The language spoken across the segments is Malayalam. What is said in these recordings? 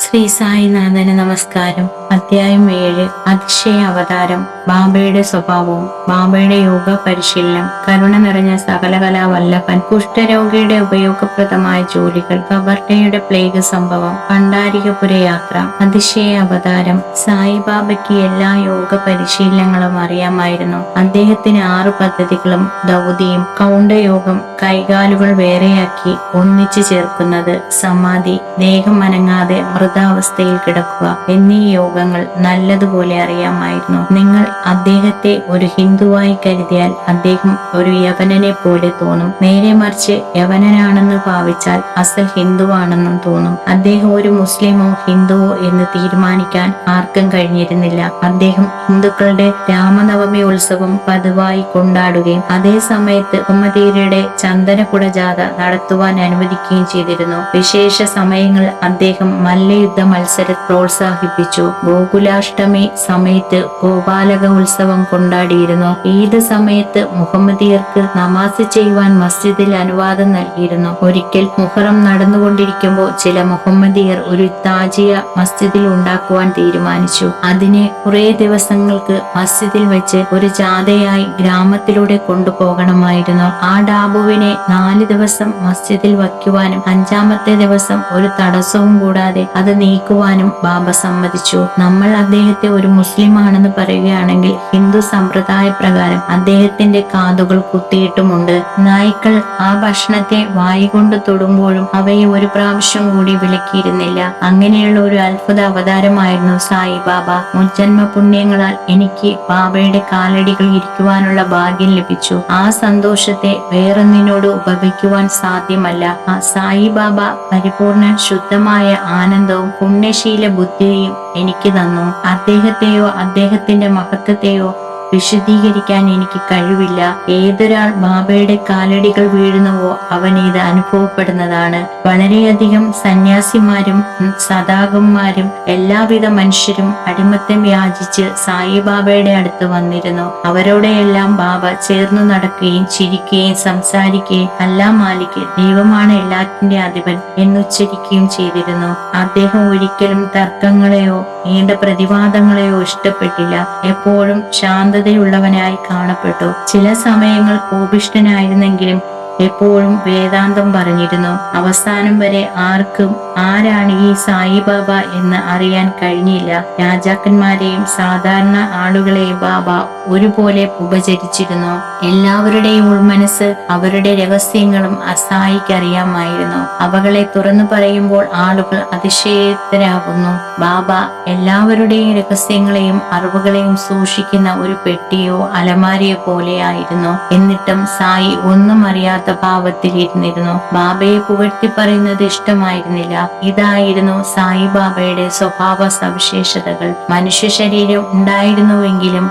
ശ്രീ സായിനാഥന് നമസ്കാരം. അധ്യായം 7. അതിശയ അവതാരം. ബാബയുടെ സ്വഭാവവും ബാബയുടെ യോഗ പരിശീലനം. കരുണ നിറഞ്ഞ സകലകലാ വല്ലഭൻ. കുഷ്ഠരോഗിയുടെ ഉപയോഗപ്രദമായ ജോലികൾ. കവർട്ടയുടെ പ്ലേഗ് സംഭവം. പണ്ടാരികപുര യാത്ര. അതിശയ അവതാരം. സായിബാബയ്ക്ക് എല്ലാ യോഗ പരിശീലനങ്ങളും അറിയാമായിരുന്നു. അദ്ദേഹത്തിന് 6 പദ്ധതികളും ദൗതിയും. കൗണ്ടയോഗം, കൈകാലുകൾ വേറെയാക്കി ഒന്നിച്ചു ചേർക്കുന്നത്, സമാധി, ദേഹം അനങ്ങാതെ മൃതാവസ്ഥയിൽ കിടക്കുക എന്നീ യോഗങ്ങൾ നല്ലതുപോലെ അറിയാമായിരുന്നു. നിങ്ങൾ അദ്ദേഹത്തെ ഒരു ഹിന്ദുവായി കരുതിയാൽ അദ്ദേഹം ഒരു യവനനെ പോലെ തോന്നും. നേരെ മറിച്ച് യവനനാണെന്ന് ഭാവിച്ചാൽ അസൽ ഹിന്ദുവാണെന്നും തോന്നും. അദ്ദേഹം ഒരു മുസ്ലിമോ ഹിന്ദുവോ എന്ന് തീരുമാനിക്കാൻ ആർക്കും കഴിഞ്ഞിരുന്നില്ല. അദ്ദേഹം ഹിന്ദുക്കളുടെ രാമനവമി ഉത്സവം പതിവായി കൊണ്ടാടുകയും അതേ സമയത്ത് മുഹമ്മദീയരുടെ ചന്ദനക്കുട ജാഥ നടത്തുവാൻ അനുവദിക്കുകയും ചെയ്തിരുന്നു. വിശേഷ സമയങ്ങളിൽ അദ്ദേഹം മല്ലയുദ്ധ മത്സരം പ്രോത്സാഹിപ്പിച്ചു. ഗോകുലാഷ്ടമി സമയത്ത് ഗോപാലക ഉത്സവം കൊണ്ടാടിയിരുന്നു. ഈദ് സമയത്ത് മുഹമ്മദിയർക്ക് നമാസ് ചെയ്യുവാൻ മസ്ജിദിൽ അനുവാദം നൽകിയിരുന്നു. ഒരിക്കൽ മുഹറം നടന്നുകൊണ്ടിരിക്കുമ്പോൾ ചില മുഹമ്മദിയർ ഒരു താജിയ മസ്ജിദിൽ ഉണ്ടാക്കുവാൻ തീരുമാനിച്ചു. അതിനെ കുറെ ദിവസങ്ങൾക്ക് മസ്ജിദിൽ വെച്ച് ഒരു ജാഥയായി ഗ്രാമത്തിലൂടെ കൊണ്ടുപോകണമായിരുന്നു. ആ ഡാബുവിനെ 4 ദിവസം മസ്ജിദിൽ വയ്ക്കുവാനും 5-ാമത്തെ ദിവസം ഒരു തടസ്സവും കൂടാതെ അത് നീക്കുവാനും ബാബ സമ്മതിച്ചു. നമ്മൾ അദ്ദേഹത്തെ ഒരു മുസ്ലിം ആണെന്ന് പറയുകയാണെങ്കിൽ ഹിന്ദു സമ്പ്രദായ പ്രകാരം അദ്ദേഹത്തിന്റെ കാതുകൾ കുത്തിയിട്ടുമുണ്ട്. നായ്ക്കൾ ആ ഭക്ഷണത്തെ വായികൊണ്ട് തൊടുമ്പോഴും അവയെ ഒരു പ്രാവശ്യം കൂടി വിലക്കിയിരുന്നില്ല. അങ്ങനെയുള്ള ഒരു അത്ഭുത അവതാരമായിരുന്നു സായിബാബ. മുജ്ജന്മ പുണ്യങ്ങളാൽ എനിക്ക് ബാബയുടെ കാലടികൾ ഇരിക്കുവാനുള്ള ഭാഗ്യം ലഭിച്ചു. ആ സന്തോഷത്തെ വേറൊന്നിനോട് ഉപമിക്കുവാൻ സാധ്യമല്ല. ആ സായിബാബ പരിപൂർണ ശുദ്ധമായ ആനന്ദവും പുണ്യശീല ബുദ്ധിയും എനിക്ക് തന്നു. അദ്ദേഹത്തെയോ അദ്ദേഹത്തിന്റെ മഹത്വത്തെയോ വിശദീകരിക്കാൻ എനിക്ക് കഴിവില്ല. ഏതൊരാൾ ബാബയുടെ കാലടികൾ വീഴുന്നുവോ അവന് ഇത് അനുഭവപ്പെടുന്നതാണ്. വളരെയധികം സന്യാസിമാരും സദാഗന്മാരും എല്ലാവിധ മനുഷ്യരും അടിമത്തം യാചിച്ച് സായിബാബയുടെ അടുത്ത് വന്നിരുന്നു. അവരോടെയെല്ലാം ബാബ ചേർന്നു നടക്കുകയും ചിരിക്കുകയും സംസാരിക്കുകയും അല്ലാ മാലിക്, ദൈവമാണ് എല്ലാറ്റിന്റെ അധിപൻ എന്നുച്ചരിക്കുകയും ചെയ്തിരുന്നു. അദ്ദേഹം ഒരിക്കലും തർക്കങ്ങളെയോ നീണ്ട പ്രതിവാദങ്ങളെയോ ഇഷ്ടപ്പെട്ടില്ല. എപ്പോഴും ശാന്തതയുള്ളവനായി കാണപ്പെട്ടു. ചില സമയങ്ങൾ കോപിഷ്ഠനായിരുന്നെങ്കിലും എപ്പോഴും വേദാന്തം പറഞ്ഞിരുന്നു. അവസാനം വരെ ആർക്കും ആരാണ് ഈ സായിബാബ എന്ന് അറിയാൻ കഴിഞ്ഞില്ല. രാജാക്കന്മാരെയും സാധാരണ ആളുകളെയും ബാബ ഒരുപോലെ ഉപചരിച്ചിരുന്നു. എല്ലാവരുടെയും ഉൾമനസ് അവരുടെ രഹസ്യങ്ങളും അസായിക്കറിയാമായിരുന്നു. അവകളെ തുറന്നു പറയുമ്പോൾ ആളുകൾ അതിശയത്തരാകുന്നു. ബാബ എല്ലാവരുടെയും രഹസ്യങ്ങളെയും അറിവുകളെയും സൂക്ഷിക്കുന്ന ഒരു പെട്ടിയോ അലമാരിയോ പോലെയായിരുന്നു. എന്നിട്ടും സായി ഒന്നും അറിയാത്ത ഭാവത്തിൽ ഇരുന്നിരുന്നു. ബാബയെ പുകഴ്ത്തി പറയുന്നത് ഇഷ്ടമായിരുന്നില്ല. ഇതായിരുന്നു സായിബാബയുടെ സ്വഭാവ സവിശേഷതകൾ. മനുഷ്യ ശരീരം ഉണ്ടായിരുന്നുവെങ്കിലും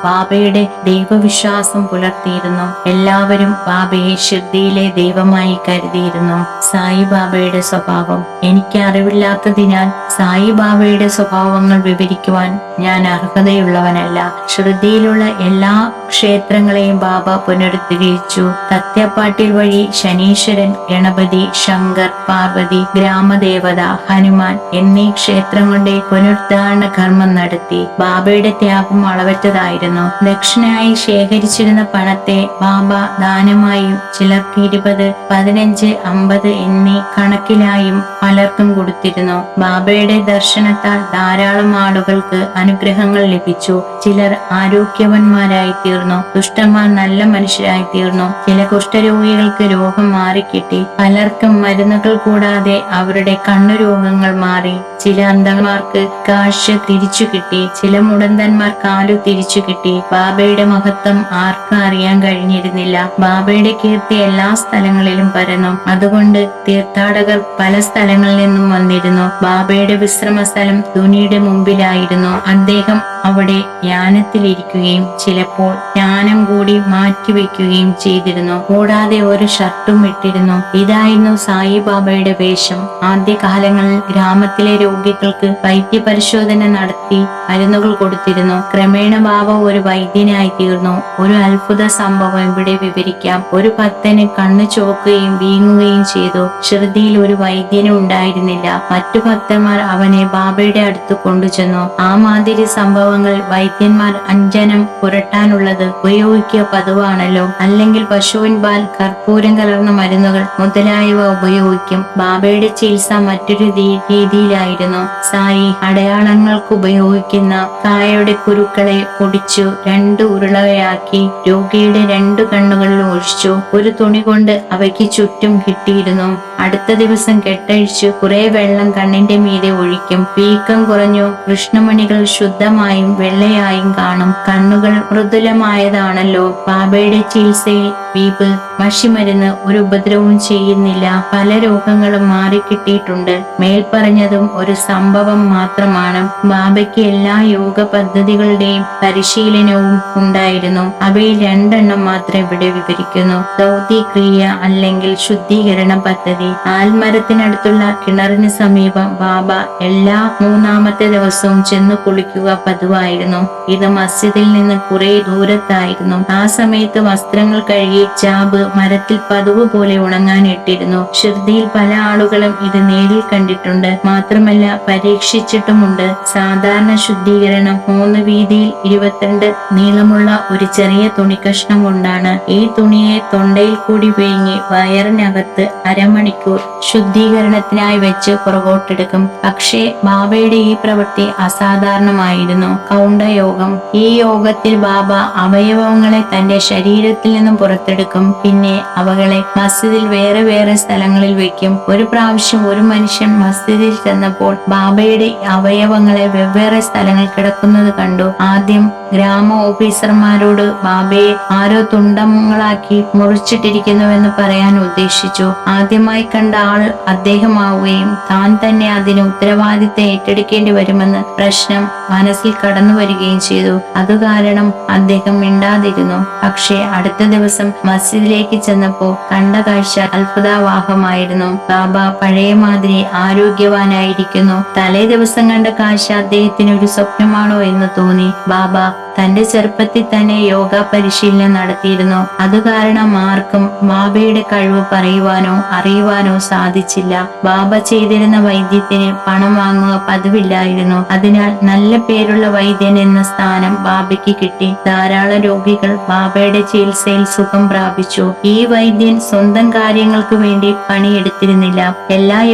ബാബയുടെ ദൈവവിശ്വാസം പുലർത്തിയിരുന്നു. എല്ലാവരും ബാബയെ ശ്രദ്ധയിലെ ദൈവമായി കരുതിയിരുന്നു. സായിബാബയുടെ സ്വഭാവം എനിക്ക് അറിവില്ലാത്തതിനാൽ സായിബാബയുടെ സ്വഭാവങ്ങൾ വിവരിക്കുവാൻ ഞാൻ അർഹതയുള്ളവനല്ല. ശ്രദ്ധയിലുള്ള എല്ലാ ക്ഷേത്രങ്ങളെയും ബാബ പുനരുദ്ധരിച്ചു. തത്യാപ്പാട്ടിൽ വഴി ശനീശ്വരൻ, ഗണപതി, ശങ്കർ, പാർവതി, ഗ്രാമദേവത, ഹനുമാൻ എന്നീ ക്ഷേത്രങ്ങളുടെ പുനരുദ്ധാരണ കർമ്മം നടത്തി. ബാബയുടെ ത്യാഗം അളവറ്റതായിരുന്നു. ദക്ഷിണയായി ശേഖരിച്ചിരുന്ന പണത്തെ ബാബ ദാനമായും ചിലർക്ക് 20, 15, 50 എന്നീ കണക്കിലായും പലർക്കും കൊടുത്തിരുന്നു. ബാബയുടെ ദർശനത്താൽ ധാരാളം ആളുകൾക്ക് അനുഗ്രഹങ്ങൾ ലഭിച്ചു. ചിലർ ആരോഗ്യവാന്മാരായി തീർന്നു. ദുഷ്ടന്മാർ നല്ല മനുഷ്യരായി തീർന്നു. ചില കുഷ്ഠരോഗികൾക്ക് രോഗം മാറിക്കിട്ടി. പലർക്കും മരുന്നുകൾ കൂടാതെ അവരുടെ കണ്ണുരോഗങ്ങൾ മാറി. ചില അന്ധന്മാർക്ക് കാഴ്ച തിരിച്ചു കിട്ടി. ചില മുടന്തന്മാർ കാലു തിരിച്ചു കിട്ടി. ബാബയുടെ മഹത്വം ആർക്കും അറിയാൻ കഴിഞ്ഞിരുന്നില്ല. ബാബയുടെ കീർത്തി എല്ലാ സ്ഥലങ്ങളിലും പരന്നു. അതുകൊണ്ട് തീർത്ഥാടകർ പല സ്ഥലങ്ങളിൽ നിന്നും വന്നിരുന്നു. ബാബയുടെ വിശ്രമ സ്ഥലം ധുനിയുടെ മുമ്പിലായിരുന്നു. അദ്ദേഹം അവിടെ ധ്യാനത്തിലിരിക്കുകയും ചിലപ്പോൾ ധ്യാനം കൂടി മാറ്റിവെക്കുകയും ചെയ്തിരുന്നു. കൂടാതെ ഒരു ഷർട്ടും ഇട്ടിരുന്നു. ഇതായിരുന്നു സായിബാബയുടെ വേഷം. ആദ്യകാലങ്ങളിൽ ഗ്രാമത്തിലെ രോഗികൾക്ക് വൈദ്യപരിശോധന നടത്തി മരുന്നുകൾ കൊടുത്തിരുന്നു. ക്രമേണ ബാബ ഒരു വൈദ്യനായി തീർന്നു. ഒരു അത്ഭുത സംഭവം ഇവിടെ വിവരിക്കാം. ഒരു ഭക്തന് കണ്ണു ചുവക്കുകയും വീങ്ങുകയും ചെയ്തു. ഷിർദിയിൽ ഒരു വൈദ്യനും ഉണ്ടായിരുന്നില്ല. മറ്റു ഭക്തന്മാർ അവനെ ബാബയുടെ അടുത്ത് കൊണ്ടുചെന്നു. ആ മാതിരി സംഭവങ്ങൾ വൈദ്യന്മാർ അഞ്ജനം പുരട്ടാനുള്ളത് ഉപയോഗിക്കുക പതിവാണല്ലോ. അല്ലെങ്കിൽ പശുവിൻ പാൽ, കർപ്പൂരം കലർന്ന മരുന്നുകൾ മുതലായവ ഉപയോഗിക്കും. ബാബയുടെ ചികിത്സ മറ്റൊരു രീതിയിലായിരുന്നു. സായി അടയാളങ്ങൾക്ക് ഉപയോഗിക്കുന്ന കായയുടെ കുരുക്കളെ പൊടിച്ചു 2 ഉരുളയാക്കി രോഗിയുടെ 2 കണ്ണുകളിൽ ഒഴിച്ചു. ഒരു തുണി കൊണ്ട് അവയ്ക്ക് ചുറ്റും കിട്ടിയിരുന്നു. അടുത്ത ദിവസം കെട്ടഴിച്ചു കുറെ വെള്ളം കണ്ണിന്റെ മീതെ ഒഴിക്കും. വീക്കം കുറഞ്ഞു. കൃഷ്ണമണികൾ ശുദ്ധമായും വെള്ളയായും കാണും. കണ്ണുകൾ മൃദുലമായതാണല്ലോ. ബാബയുടെ ചികിത്സയിൽ വീപ്പ്, മഷിമരുന്ന് ഒരു ഉപദ്രവവും ചെയ്യുന്നില്ല. പല രോഗങ്ങളും മാറിക്കിട്ടിയിട്ടുണ്ട്. മേൽപ്പറഞ്ഞതും ഒരു സംഭവം മാത്രമാണ്. ബാബയ്ക്ക് എല്ലാ യോഗ പദ്ധതികളുടെയും പരിശീലനവും ഉണ്ടായിരുന്നു. അവയിൽ 2 എണ്ണം മാത്രം ഇവിടെ വിവരിക്കുന്നു. ദൗതി ക്രിയ അല്ലെങ്കിൽ ശുദ്ധീകരണ പദ്ധതി. ആൽമരത്തിനടുത്തുള്ള കിണറിന് സമീപം ബാബ എല്ലാ 3-ാമത്തെ ദിവസവും ചെന്ന് കുളിക്കുക പതിവായിരുന്നു. ഇത് മസ്ജിദിൽ നിന്ന് കുറെ ദൂരത്തായിരുന്നു. ആ സമയത്ത് വസ്ത്രങ്ങൾ കഴുകി ചാബ് മരത്തിൽ പതിവ് പോലെ ഉണങ്ങാൻ ഇട്ടിരുന്നു. ഷിർദിയിൽ പല ആളുകളും ഇത് നേരിൽ കണ്ടിട്ടുണ്ട്. മാത്രമല്ല പരീക്ഷിച്ചിട്ടുമുണ്ട്. സാധാരണ ശുദ്ധീകരണം 3 വീതിയിൽ 22 നീളമുള്ള ഒരു ചെറിയ തുണിക്കഷ്ണം കൊണ്ടാണ്. ഈ തുണിയെ തൊണ്ടയിൽ കൂടി വിഴുങ്ങി വയറിനകത്ത് അരമണിക്കൂർ ശുദ്ധീകരണത്തിനായി വെച്ച് പുറകോട്ടെടുക്കും. പക്ഷേ ബാബയുടെ ഈ പ്രവൃത്തി അസാധാരണമായിരുന്നു. കൗണ്ടയോഗം. ഈ യോഗത്തിൽ ബാബ അവയവങ്ങളെ തന്റെ ശരീരത്തിൽ നിന്നും പുറത്തെടുക്കും. പിന്നെ അവകളെ മസ്ജിദിൽ വേറെ വേറെ സ്ഥലങ്ങളിൽ വെക്കും. ഒരു പ്രാവശ്യം ഒരു മനുഷ്യൻ മസ്ജിദിൽ ചെന്നപ്പോൾ ബാബയുടെ അവയവങ്ങളെ വെവ്വേറെ സ്ഥലങ്ങളിൽ കിടക്കുന്നത് കണ്ടു. ആദ്യം ഗ്രാമ ഓഫീസർമാരോട് ബാബയെ ആരോ തുണ്ടങ്ങളാക്കി മുറിച്ചിട്ടിരിക്കുന്നുവെന്ന് പറയാൻ ഉദ്ദേശിച്ചു. ആദ്യമായി കണ്ട ആൾ അദ്ദേഹമാവുകയും താൻ തന്നെ അതിന് ഉത്തരവാദിത്തം ഏറ്റെടുക്കേണ്ടി വരുമെന്ന് പ്രശ്നം മനസ്സിൽ കടന്നു വരികയും ചെയ്തു. അത് കാരണം അദ്ദേഹം മിണ്ടാതിരുന്നു. പക്ഷേ അടുത്ത ദിവസം മസ്ജിദിലേക്ക് ചെന്നപ്പോ കണ്ട കാഴ്ച അത്ഭുതാവാഹമായിരുന്നു. ബാബ പഴയ മാതിരി ആരോഗ്യവാനായിരിക്കുന്നു. തലേ ദിവസം കണ്ട കാഴ്ച അദ്ദേഹത്തിന് ഒരു സ്വപ്നമാണോ എന്ന് തോന്നി. ബാബ തന്റെ ചെറുപ്പത്തിൽ തന്നെ യോഗ പരിശീലനം നടത്തിയിരുന്നു. അത് കാരണം ആർക്കും ബാബയുടെ കഴിവ് പറയുവാനോ അറിയുവാനോ സാധിച്ചില്ല. ബാബ ചെയ്തിരുന്ന വൈദ്യത്തിന് പണം വാങ്ങുക പതിവില്ലായിരുന്നു. അതിനാൽ നല്ല പേരുള്ള വൈദ്യൻ എന്ന സ്ഥാനം ബാബയ്ക്ക് കിട്ടി. ധാരാളം രോഗികൾ ബാബയുടെ ചികിത്സയിൽ സുഖം പ്രാപിച്ചു. ഈ വൈദ്യൻ സ്വന്തം കാര്യങ്ങൾക്ക് വേണ്ടി പണിയെടുത്തിരുന്നില്ല.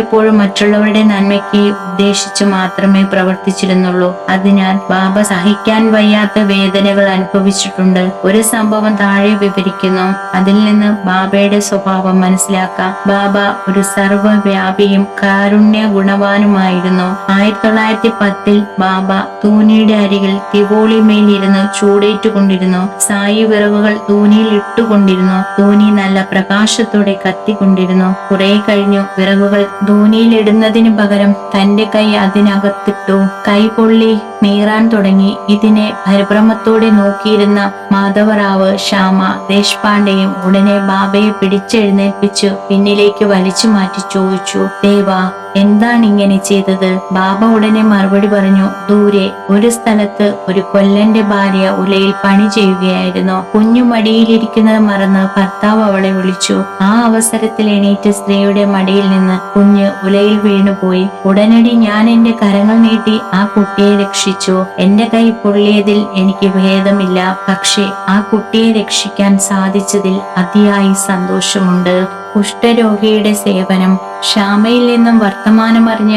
എപ്പോഴും മറ്റുള്ളവരുടെ നന്മയ്ക്ക് ഉദ്ദേശിച്ചു മാത്രമേ പ്രവർത്തിച്ചിരുന്നുള്ളൂ. അതിനാൽ ബാബ സഹിക്കാൻ വയ്യാത്ത വേദനകൾ അനുഭവിച്ചിട്ടുണ്ട്. ഒരു സംഭവം താഴെ വിവരിക്കുന്നു. അതിൽ നിന്ന് ബാബയുടെ സ്വഭാവം മനസ്സിലാക്കാം. ബാബ ഒരു സർവ്വവ്യാപിയും കാരുണ്യ ഗുണവാനുമായിരുന്നു. 1910 ബാബ തൂനിയുടെ അരികിൽ തിവോളിമേൽ ഇരുന്ന് ചൂടേറ്റുകൊണ്ടിരുന്നു. സായി വിറകുകൾ തൂനിയിൽ ഇട്ടുകൊണ്ടിരുന്നു. തൂനി നല്ല പ്രകാശത്തോടെ കത്തിക്കൊണ്ടിരുന്നു. കുറെ കഴിഞ്ഞു വിറകുകൾ തൂനിയിൽ ഇടുന്നതിന് പകരം തന്റെ കൈ അതിനകത്തിട്ടു. കൈ പൊള്ളി നീറാൻ തുടങ്ങി. ഇതിനെ പരിഭ്രമത്തോടെ നോക്കിയിരുന്ന മാധവറാവ്, ശ്യാമ ദേശ്പാണ്ഡെയും ഉടനെ ബാബയെ പിടിച്ചെഴുന്നേൽപ്പിച്ചു പിന്നിലേക്ക് വലിച്ചു മാറ്റി ചോദിച്ചു, ദേവാ, എന്താണ് ഇങ്ങനെ ചെയ്തത്? ബാബ ഉടനെ മറുപടി പറഞ്ഞു, ദൂരെ ഒരു സ്ഥലത്ത് ഒരു കൊല്ലന്റെ ഭാര്യ ഉലയിൽ പണി ചെയ്യുകയായിരുന്നു. കുഞ്ഞു മടിയിലിരിക്കുന്നത് മറന്ന് ഭർത്താവ് അവളെ വിളിച്ചു. ആ അവസരത്തിൽ എണീറ്റ് സ്ത്രീയുടെ മടിയിൽ നിന്ന് കുഞ്ഞ് ഉലയിൽ വീണുപോയി. ഉടനടി ഞാൻ എന്റെ കരങ്ങൾ നീട്ടി ആ കുട്ടിയെ രക്ഷിച്ചു. എന്റെ കൈ പൊള്ളിയതിൽ എനിക്ക് ഭേദമില്ല. പക്ഷേ ആ കുട്ടിയെ രക്ഷിക്കാൻ സാധിച്ചതിൽ അതിയായി സന്തോഷമുണ്ട്. കുഷ്ഠരോഗിയുടെ സേവനം. ശ്യാമയിൽ നിന്നും വർത്തമാനമറിഞ്ഞ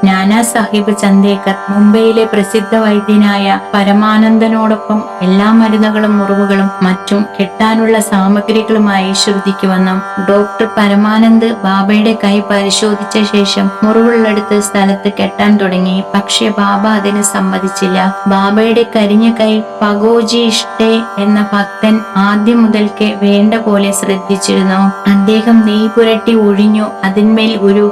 നാനാ സാഹിബ് ചന്ദേക്കർ മുംബൈയിലെ പ്രസിദ്ധ വൈദ്യനായ പരമാനന്ദനോടൊപ്പം എല്ലാ മരുന്നുകളും മുറിവുകളും മറ്റും കെട്ടാനുള്ള സാമഗ്രികളുമായി ശ്രുതിക്ക് വന്നു. ഡോക്ടർ പരമാനന്ദ് ബാബയുടെ കൈ പരിശോധിച്ച ശേഷം മുറിവുള്ളെടുത്ത് സ്ഥലത്ത് കെട്ടാൻ തുടങ്ങി. പക്ഷെ ബാബ അതിന് സമ്മതിച്ചില്ല. ബാബയുടെ കരിഞ്ഞ കൈ പഗോജി ഇഷ്ടെ എന്ന ഭക്തൻ ആദ്യം മുതൽക്ക് വേണ്ട പോലെ ശ്രദ്ധിച്ചിരുന്നു. അദ്ദേഹം നെയ് പുരട്ടി ഒഴിഞ്ഞു അതിന്മേൽ ഒരു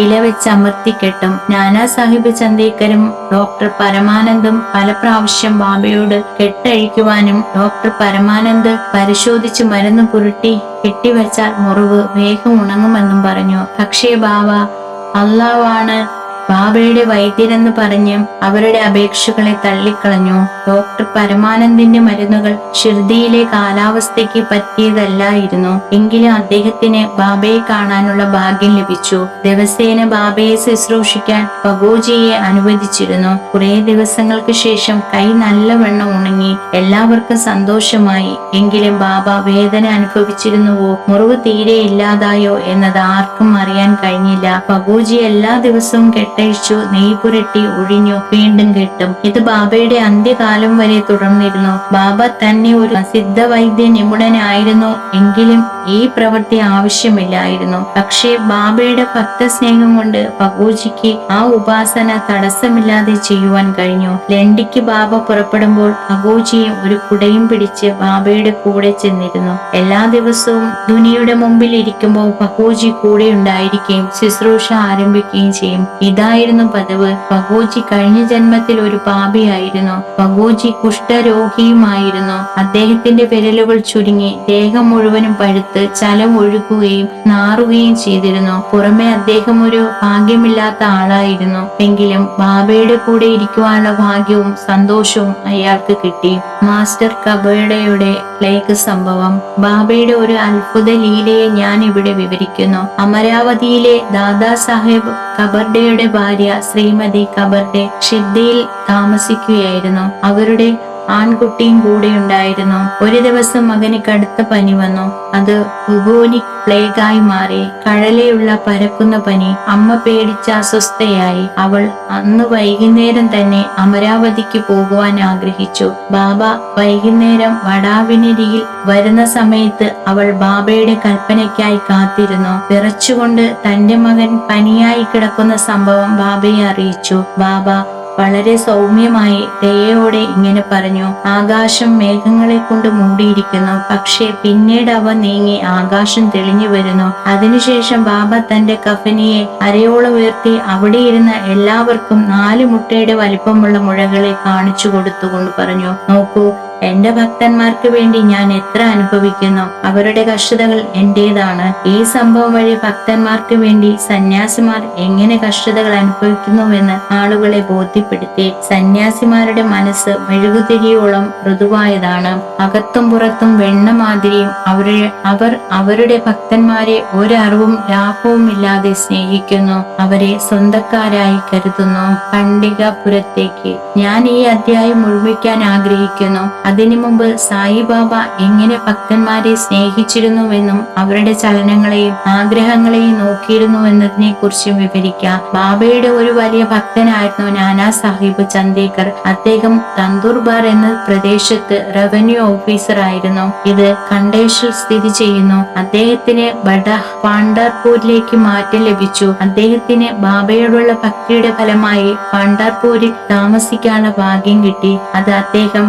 ഇല വെച്ച് അമർത്തിക്കെട്ടും. നാനാ സാഹിബ് ചന്ദേക്കരും ഡോക്ടർ പരമാനന്ദും പല പ്രാവശ്യം ബാബയോട് കെട്ടഴിക്കുവാനും ഡോക്ടർ പരമാനന്ദ് പരിശോധിച്ച് മരുന്ന് പുരട്ടി കെട്ടിവെച്ചാൽ മുറിവ് വേഗം ഉണങ്ങുമെന്നും പറഞ്ഞു. പക്ഷേ ബാബ, അള്ളാവാണ് ബാബയുടെ വൈദ്യരെന്ന് പറഞ്ഞ് അവരുടെ അപേക്ഷകളെ തള്ളിക്കളഞ്ഞു. ഡോക്ടർ പരമാനന്ദിന്റെ മരുന്നുകൾ ഷിർദിയിലെ കാലാവസ്ഥയ്ക്ക് പറ്റിയതല്ലായിരുന്നു. എങ്കിലും അദ്ദേഹത്തിന് ബാബയെ കാണാനുള്ള ഭാഗ്യം ലഭിച്ചു. ദിവസേന ബാബയെ ശുശ്രൂഷിക്കാൻ ഭഗോജിയെ അനുവദിച്ചിരുന്നു. കുറെ ദിവസങ്ങൾക്ക് ശേഷം കൈ നല്ലവണ്ണം ഉണങ്ങി. എല്ലാവർക്കും സന്തോഷമായി. എങ്കിലും ബാബ വേദന അനുഭവിച്ചിരുന്നുവോ, മുറിവ് തീരെ ഇല്ലാതായോ എന്നത് ആർക്കും അറിയാൻ കഴിഞ്ഞില്ല. ഭഗോജി എല്ലാ ദിവസവും കെട്ടഴിച്ചു, നെയ് പുരട്ടി ഒഴിഞ്ഞു, വീണ്ടും കെട്ടും. ഇത് ബാബയുടെ അന്ത്യകാലം വരെ തുടർന്നിരുന്നു. ബാബ തന്നെ ഒരു സിദ്ധവൈദ്യ നിപുണനായിരുന്നു. എങ്കിലും ഈ പ്രവൃത്തി ആവശ്യമില്ലായിരുന്നു. പക്ഷേ ബാബയുടെ ഭക്തസ്നേഹം കൊണ്ട് ഭഗോജിക്ക് ആ ഉപാസന തടസ്സമില്ലാതെ ചെയ്യുവാൻ കഴിഞ്ഞു. ലണ്ടിക്ക് ബാബ പുറപ്പെടുമ്പോൾ ഭഗോജിയെ ഒരു കുടയും പിടിച്ച് ബാബയുടെ കൂടെ ചെന്നിരുന്നു. എല്ലാ ദിവസവും ധുനിയുടെ മുമ്പിൽ ഇരിക്കുമ്പോൾ ഭഗോജി കൂടെ ഉണ്ടായിരിക്കുകയും ശുശ്രൂഷ ആരംഭിക്കുകയും ചെയ്യും. ഇതായിരുന്നു പതിവ്. ഭഗോജി കഴിഞ്ഞ ജന്മത്തിൽ ഒരു പാപിയായിരുന്നു. ഭഗോജി കുഷ്ഠരോഗിയുമായിരുന്നു. അദ്ദേഹത്തിന്റെ വിരലുകൾ ചുരുങ്ങി ദേഹം മുഴുവനും പഴുത്ത് ചലം ഒഴുകുകയും നാറുകയും ചെയ്തിരുന്നു. പുറമെ അദ്ദേഹം ഒരു ഭാഗ്യമില്ലാത്ത ആളായിരുന്നു. എങ്കിലും ബാബയുടെ കൂടെ ഇരിക്കുവാനുള്ള ഭാഗ്യവും സന്തോഷവും അയാൾക്ക് കിട്ടി. മാസ്റ്റർ കബഡയുടെ പ്ലേഗ് സംഭവം. ബാബയുടെ ഒരു അത്ഭുത ലീലയെ ഞാൻ ഇവിടെ വിവരിക്കുന്നു. അമരാവതിയിലെ ദാദാ സാഹേബ് കബർഡയുടെ ഭാര്യ ശ്രീമതി കബർഡെ ഷിർദിയിൽ താമസിക്കുകയായിരുന്നു. അവരുടെ ആൺകുട്ടിയും കൂടെ ഉണ്ടായിരുന്നു. ഒരു ദിവസം മകന് കടുത്ത പനി വന്നു. അത് ബുബോനിക് പ്ലേഗായി മാറി. കഴലയുള്ള പരക്കുന്ന പനി. അമ്മ പേടിച്ച് അസ്വസ്ഥയായി. അവൾ അന്ന് വൈകുന്നേരം തന്നെ അമരാവതിക്ക് പോകുവാൻ ആഗ്രഹിച്ചു. ബാബ വൈകുന്നേരം വടാവിനരിയിൽ വരുന്ന സമയത്ത് അവൾ ബാബയുടെ കൽപ്പനയ്ക്കായി കാത്തിരുന്നു. വിറച്ചുകൊണ്ട് തന്റെ മകൻ പനിയായി കിടക്കുന്ന സംഭവം ബാബയെ അറിയിച്ചു. ബാബ വളരെ സൗമ്യമായി ദയയോടെ ഇങ്ങനെ പറഞ്ഞു: ആകാശം മേഘങ്ങളെ കൊണ്ട് മൂടിയിരിക്കുന്നു, പക്ഷേ പിന്നീട് അവ നീങ്ങി ആകാശം തെളിഞ്ഞു വരുന്നു. അതിനുശേഷം ബാബ തന്റെ കഫനിയെ അരയോളം ഉയർത്തി അവിടെ ഇരുന്ന എല്ലാവർക്കും 4 മുട്ടയുടെ വലിപ്പമുള്ള മുഴകളെ കാണിച്ചു കൊടുത്തുകൊണ്ട് പറഞ്ഞു: നോക്കൂ, എന്റെ ഭക്തന്മാർക്ക് വേണ്ടി ഞാൻ എത്ര അനുഭവിക്കുന്നു. അവരുടെ കഷ്ടതകൾ എന്റേതാണ്. ഈ സംഭവം വഴി ഭക്തന്മാർക്ക് വേണ്ടി സന്യാസിമാർ എങ്ങനെ കഷ്ടതകൾ അനുഭവിക്കുന്നുവെന്ന് ആളുകളെ ബോധ്യപ്പെടുത്തി. സന്യാസിമാരുടെ മനസ്സ് മെഴുകുതിരിയോളം മൃദുവായതാണ്. അകത്തും പുറത്തും വെണ്ണ മാതിരിയും. അവർ അവരുടെ ഭക്തന്മാരെ ഒരറിവും ലാഭവും ഇല്ലാതെ സ്നേഹിക്കുന്നു. അവരെ സ്വന്തക്കാരായി കരുതുന്നു. പണ്ഡികപുരത്തേക്ക് ഞാൻ ഈ അധ്യായം മുഴുമിക്കാൻ ആഗ്രഹിക്കുന്നു. അതിനു മുമ്പ് സായിബാബ എങ്ങനെ ഭക്തന്മാരെ സ്നേഹിച്ചിരുന്നുവെന്നും അവരുടെ ചലനങ്ങളെയും ആഗ്രഹങ്ങളെയും നോക്കിയിരുന്നു എന്നതിനെ കുറിച്ചും വിവരിക്കാം. ബാബയുടെ ഒരു വലിയ ഭക്തനായിരുന്നു നാനാ സാഹിബ് ചന്ദേക്കർ. അദ്ദേഹം തന്തൂർബാർ എന്ന പ്രദേശത്ത് റവന്യൂ ഓഫീസർ ആയിരുന്നു. ഇത് ഖണ്ഡേഷിൽ സ്ഥിതി ചെയ്യുന്നു. അദ്ദേഹത്തിന് പണ്ഡർപൂരിലേക്ക് മാറ്റം ലഭിച്ചു. അദ്ദേഹത്തിന് ബാബയോടുള്ള ഭക്തിയുടെ ഫലമായി പണ്ഡർപൂരിൽ താമസിക്കാനുള്ള ഭാഗ്യം കിട്ടി. അത് അദ്ദേഹം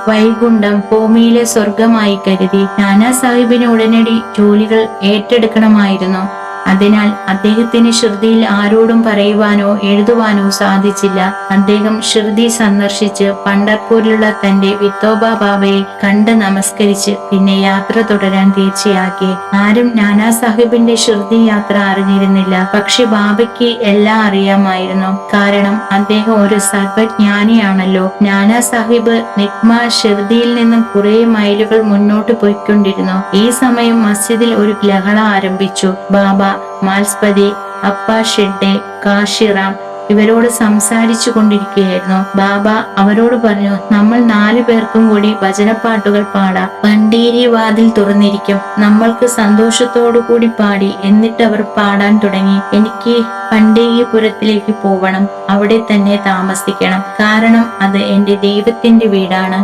വൈകുണ്ഠം ഭൂമിയിലെ സ്വർഗമായി കരുതി. നാനാ സാഹിബിന് ഉടനടി ജോലികൾ ഏറ്റെടുക്കണമായിരുന്നു. അതിനാൽ അദ്ദേഹത്തിന് ഷിർദിയിൽ ആരോടും പറയുവാനോ എഴുതുവാനോ സാധിച്ചില്ല. അദ്ദേഹം ഷിർദി സന്ദർശിച്ച് പണ്ഡർപൂരിലുള്ള തന്റെ വിത്തോബ ബാബയെ കണ്ട് നമസ്കരിച്ച് പിന്നെ യാത്ര തുടരാൻ തീർച്ചയാക്കി. ആരും നാനാ സാഹിബിന്റെ ഷിർദി യാത്ര അറിഞ്ഞിരുന്നില്ല. പക്ഷെ ബാബയ്ക്ക് എല്ലാം അറിയാമായിരുന്നു. കാരണം അദ്ദേഹം ഒരു സർവജ്ഞാനിയാണല്ലോ. നാനാ സാഹിബ് നിഗ്മ ഷിർദിയിൽ നിന്നും കുറെ മൈലുകൾ മുന്നോട്ട് പോയിക്കൊണ്ടിരുന്നു. ഈ സമയം മസ്ജിദിൽ ഒരു ലഹള ആരംഭിച്ചു. ബാബ മാൽസ്പതി, അപ്പ ഷെഡ്ഡെ, കാശിറാം ഇവരോട് സംസാരിച്ചു കൊണ്ടിരിക്കുകയായിരുന്നു. ബാബ അവരോട് പറഞ്ഞു: നമ്മൾ 4 പേർക്കും കൂടി ഭജനപ്പാട്ടുകൾ പാടാം. പണ്ടീരി വാതിൽ തുറന്നിരിക്കും. നമ്മൾക്ക് സന്തോഷത്തോടു കൂടി പാടി. എന്നിട്ട് അവർ പാടാൻ തുടങ്ങി: എനിക്ക് പണ്ഡീരിപുരത്തിലേക്ക് പോവണം, അവിടെ തന്നെ താമസിക്കണം, കാരണം അത് എന്റെ ദൈവത്തിന്റെ വീടാണ്.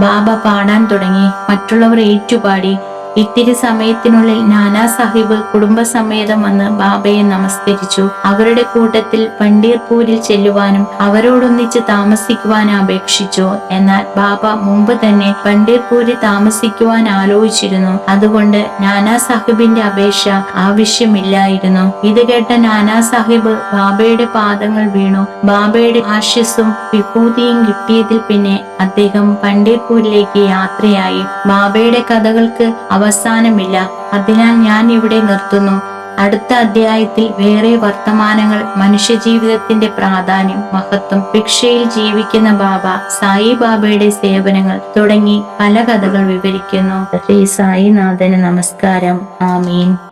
ബാബ പാടാൻ തുടങ്ങി. മറ്റുള്ളവർ ഏറ്റുപാടി. ഇത്തിരി സമയത്തിനുള്ളിൽ നാനാ സാഹിബ് കുടുംബസമേതം വന്ന് ബാബയെ നമസ്കരിച്ചു. അവരുടെ കൂട്ടത്തിൽ പണ്ഡീർപൂരിൽ ചെല്ലുവാനും അവരോടൊന്നിച്ച് താമസിക്കുവാനും അപേക്ഷിച്ചു. എന്നാൽ ബാബ മുമ്പ് തന്നെ പണ്ഡീർപൂരിൽ താമസിക്കുവാൻ ആലോചിച്ചിരുന്നു. അതുകൊണ്ട് നാനാ സാഹിബിന്റെ അപേക്ഷ ആവശ്യമില്ലായിരുന്നു. ഇത് കേട്ട നാനാ സാഹിബ് ബാബയുടെ പാദങ്ങൾ വീണു. ബാബയുടെ ആശസ്സും വിഭൂതിയും കിട്ടിയതിൽ പിന്നെ അദ്ദേഹം പണ്ഡീർപൂരിലേക്ക് യാത്രയായി. ബാബയുടെ കഥകൾക്ക് അവസാനമില്ല. അതിനാൽ ഞാൻ ഇവിടെ നിർത്തുന്നു. അടുത്ത അധ്യായത്തിൽ വേറെ വർത്തമാനങ്ങൾ, മനുഷ്യജീവിതത്തിന്റെ പ്രാധാന്യം, മഹത്വം, ഭിക്ഷയിൽ ജീവിക്കുന്ന ബാബ, സായി ബാബയുടെ സേവനങ്ങൾ തുടങ്ങി പല കഥകൾ വിവരിക്കുന്നു. ശ്രീ സായിനാഥന് നമസ്കാരം. ആമീൻ.